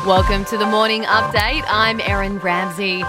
Welcome to the morning update. I'm Erin Ramsey.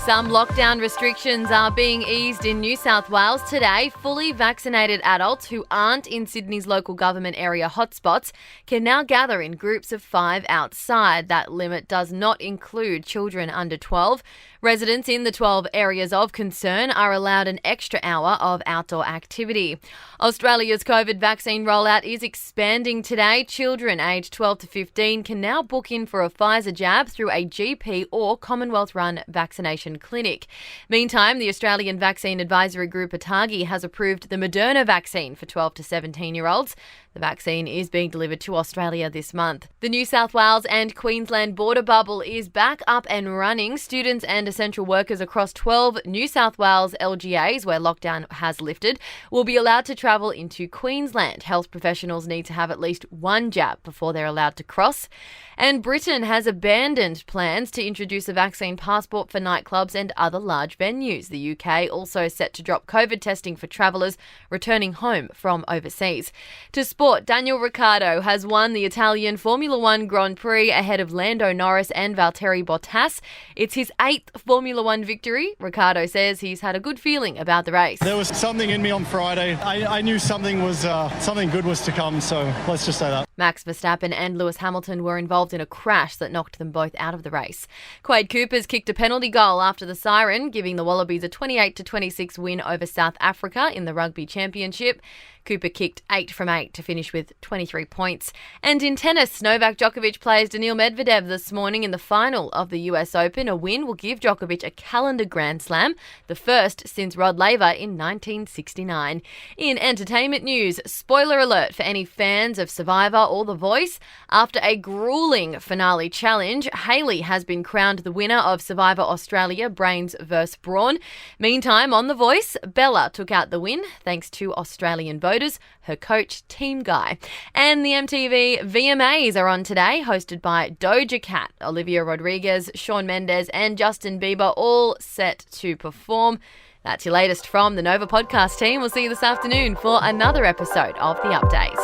Some lockdown restrictions are being eased in New South Wales today. Fully vaccinated adults who aren't in Sydney's local government area hotspots can now gather in groups of 5 outside. That limit does not include children under 12. Residents in the 12 areas of concern are allowed an extra hour of outdoor activity. Australia's COVID vaccine rollout is expanding today. Children aged 12 to 15 can now book in for a Pfizer jab through a GP or Commonwealth-run vaccination clinic. Meantime, the Australian Vaccine Advisory Group ATAGI has approved the Moderna vaccine for 12 to 17-year-olds. The vaccine is being delivered to Australia this month. The New South Wales and Queensland border bubble is back up and running. Students and essential workers across 12 New South Wales LGAs, where lockdown has lifted, will be allowed to travel into Queensland. Health professionals need to have at least one jab before they're allowed to cross. And Britain has abandoned plans to introduce a vaccine passport for nightclubs and other large venues. The UK also set to drop COVID testing for travellers returning home from overseas. To sport, Daniel Riccardo has won the Italian Formula One Grand Prix ahead of Lando Norris and Valtteri Bottas. It's his 8th Formula One victory. Riccardo says he's had a good feeling about the race. There was something in me on Friday. I knew something good was to come, so let's just say that. Max Verstappen and Lewis Hamilton were involved in a crash that knocked them both out of the race. Quade Cooper's kicked a penalty goal after the siren, giving the Wallabies a 28-26 win over South Africa in the Rugby Championship. Cooper kicked 8 from 8 to finish with 23 points. And in tennis, Novak Djokovic plays Daniil Medvedev this morning in the final of the US Open. A win will give Djokovic a calendar Grand Slam, the first since Rod Laver in 1969. In entertainment news, spoiler alert for any fans of Survivor or The Voice. After a grueling finale challenge, Hayley has been crowned the winner of Survivor Australia Brains vs Brawn. Meantime, on The Voice, Bella took out the win thanks to Australian voters, her coach, Team Guy. And the MTV VMAs are on today, hosted by Doja Cat, Olivia Rodriguez, Shawn Mendes and Justin Bieber, all set to perform. That's your latest from the Nova podcast team. We'll see you this afternoon for another episode of The Update.